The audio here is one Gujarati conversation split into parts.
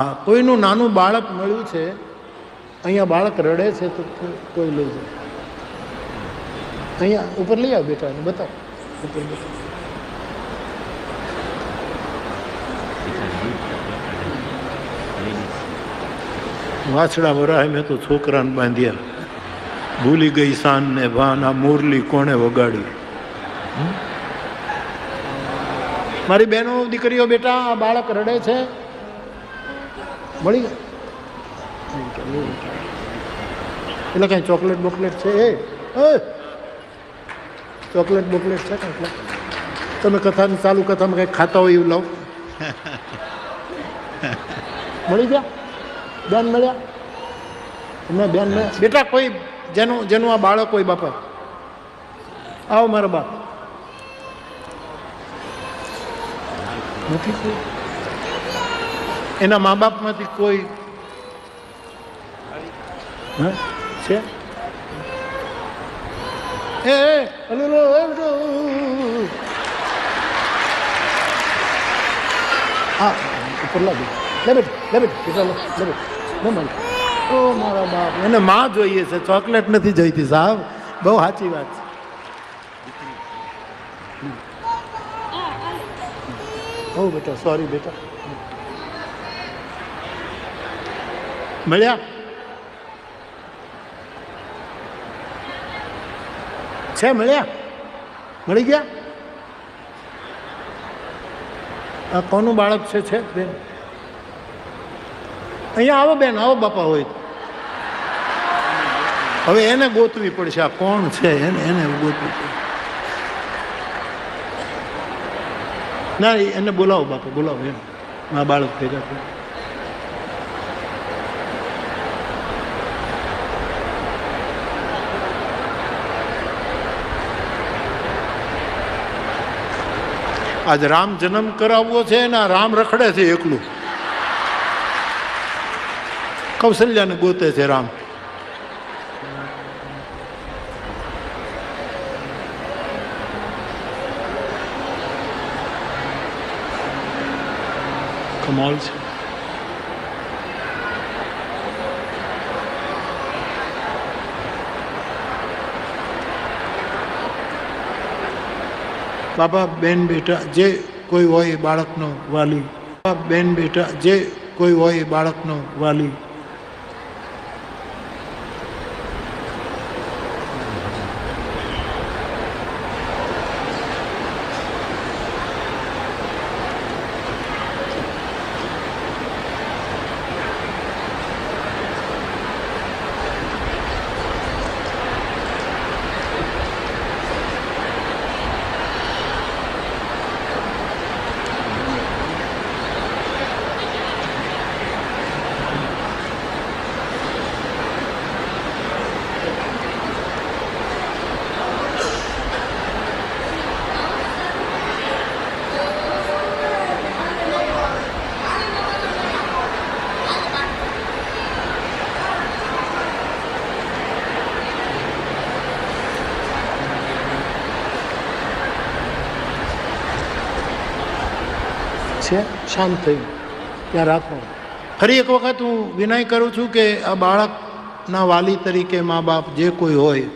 હા, કોઈનું નાનું બાળક મળ્યું છે, અહીંયા બાળક રડે છે તો કોઈ લઈ જાય. અહીંયા ઉપર લઈ આવ બેટા, બતાવ ઉપર બતાવ. વાછડા વરાય મેં તો છોકરાને બાંધ્યા, ભૂલી ગઈ શાન ને ભાન, આ મુરલી કોણે વગાડી. મારી બહેનો દીકરીઓ બેટા, આ બાળક રડે છે, મળી ગયા એટલે કઈ ચોકલેટ બોકલેટ છે? એ ચોકલેટ બોકલેટ છે કઈ? તમે કથાની ચાલુ કથામાં કંઈક ખાતા હોય એવું લાવ. મળી ગયા? બેન મળ્યા? તમને બેન મળ્યા? બેટા કોઈ જેનું આ બાળક હોય, બાપા આવો મારા બાપ. નથી કોઈ? એના મા બાપમાંથી કોઈ છે? હા ઉપર લાગે. લે બેટ લે બેટ કેટલા લે બેટ ન મળે. ઓ મારા બાપ, એને માં જોઈએ છે, ચોકલેટ નથી જોઈતી સાહેબ. બહુ સાચી વાત છે. ઓ બેટા સોરી બેટા. મળ્યા? છે મળ્યા? મળી ગયા? આ કોનું બાળક છે બેન? અહીંયા આવો બેન, આવો બાપા હોય. હવે એને ગોતવી પડશે, આ કોણ છે એને ગોતવી પડશે. ના એને બોલાવો બાપા, બોલાવો એમ. આ બાળક ભેગા થયું. આજ રામ જન્મ કરાવવો છે ને રામ રખડે છે એકલું. કૌશલ્યાને ગોતે છે રામ. કમાલ છે. બાબા બેન બેટા જે કોઈ હોય બાળકનો વાલી, બેન બેટા જે કોઈ હોય બાળકનો વાલી. શાંત થયું ત્યાં રાખો. ફરી એક વખત હું વિનય કરું છું કે આ બાળકના વાલી તરીકે મા બાપ જે કોઈ હોય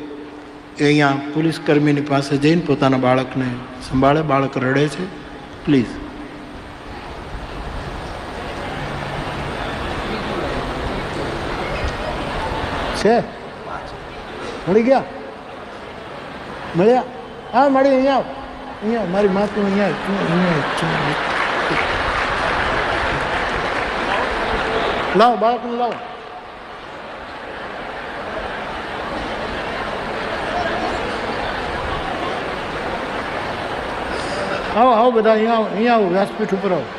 એ અહીંયા પોલીસ કર્મીની પાસે જઈને પોતાના બાળકને સંભાળે. બાળક રડે છે, પ્લીઝ. છે મળી ગયા? મળ્યા? હા મળી. અહીંયા અહીંયા મારી માતું અહીંયા લાવો બાળકને લાવો. આવો આવો બધા અહીંયા આવો, અહીંયા આવો, વ્યાસપીઠ ઉપર આવો.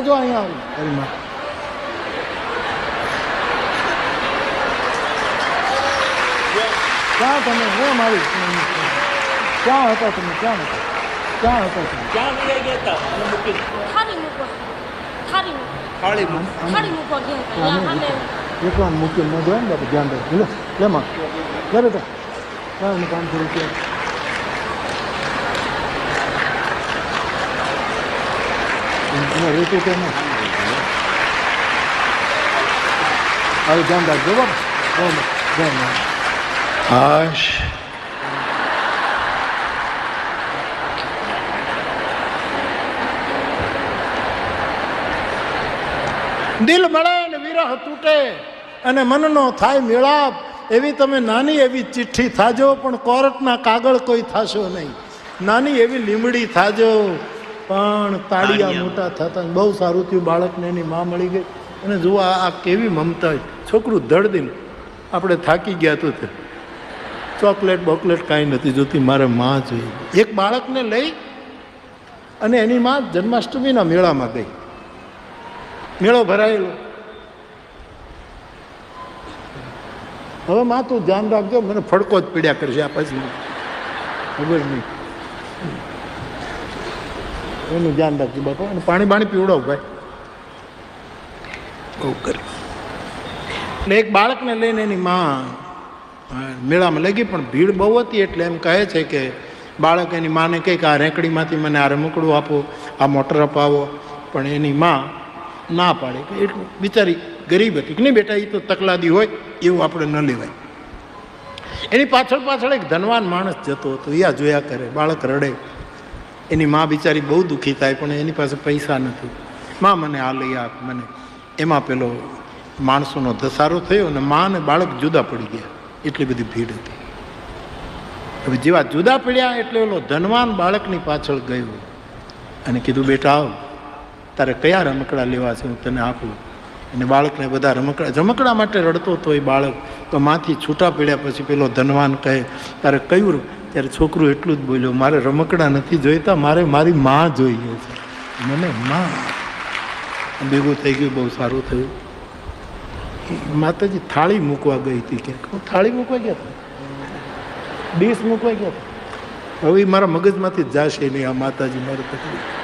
જો અહીંયા આવું. ક્યાં તમે એમ આવી ક્યાં હતા તમે ક્યાં હતા ક્યાં હતા તમે ક્યાં લઈ ગયા હતા અને મૂકી થાળી મૂકો થાળી મૂકો થાળી થાળી મૂકો ગયા હતા યા હાલે એકલા મૂકી ન જાય ને બાપુ ધ્યાન રાખજો લે લેમાં લે બેટા કાંઈ હું 500 રૂપિયા રેતું કેમ હવે ધ્યાન રાખજો બાપુ ધ્યાન હાશ દિલ મળે ને વિરહ તૂટે અને મનનો થાય મેળાપ એવી તમે નાની એવી ચિઠ્ઠી થાજો પણ કોર્ટના કાગળ કોઈ થાશો નહીં નાની એવી લીમડી થાજો પણ તાળિયા મોટા થતા બહુ સારું થયું બાળકને એની માં મળી ગઈ અને જુઓ આ કેવી મમતા છોકરું ધડ આપણે થાકી ગયા તો તે ચોકલેટ બોકલેટ કાંઈ નથી જોતી મારે માં જોઈએ એક બાળકને લઈ અને એની માં જન્માષ્ટમીના મેળામાં ગઈ મેળો ભરાયેલો હવે માં તું ધ્યાન રાખજો મને ફડકો જ પીડ્યા કરશે આ પછી ખબર નહીં એનું ધ્યાન રાખજો બાપા અને પાણી બાણી પીવડાવ ભાઈ બહુ કરી એટલે એક બાળકને લઈને એની માં મેળામાં લઈ ગઈ પણ ભીડ બહુ હતી એટલે એમ કહે છે કે બાળક એની માને કહે કે આ રેંકડીમાંથી મને આ રમકડું આપો આ મોટર અપાવો પણ એની માં ના પાડે કે એટલું બિચારી ગરીબ હતી કે નહીં બેટા એ તો તકલાદી હોય એવું આપણે ન લેવાય એની પાછળ પાછળ એક ધનવાન માણસ જતો હતો યા જોયા કરે બાળક રડે એની માં બિચારી બહુ દુઃખી થાય પણ એની પાસે પૈસા નથી માં મને આ લઈ આપ મને એમાં પેલો માણસોનો ધસારો થયો અને માં અને બાળક જુદા પડી ગયા એટલી બધી ભીડ હતી હવે જેવા જુદા પડ્યા એટલે ઓલો ધનવાન બાળકની પાછળ ગયો અને કીધું બેટા આવ તારે કયા રમકડા લેવા છે હું તને આપું અને બાળકને બધા રમકડા માટે રડતો હતો એ બાળક તો માંથી છૂટા પડ્યા પછી પેલો ધનવાન કહે તારે કયું ત્યારે છોકરું એટલું જ બોલ્યો મારે રમકડા નથી જોઈતા મારે મારી માં જોઈએ છે મને માં ભેગું થઈ ગયું બહુ સારું થયું માતાજી થાળી મૂકવા ગઈ હતી ક્યાંક હું થાળી મૂકવા ગયા હતા ડીશ મૂકવા ગયા હતા હવે મારા મગજમાંથી જ જશે નહીં આ માતાજી મારી તકલીફ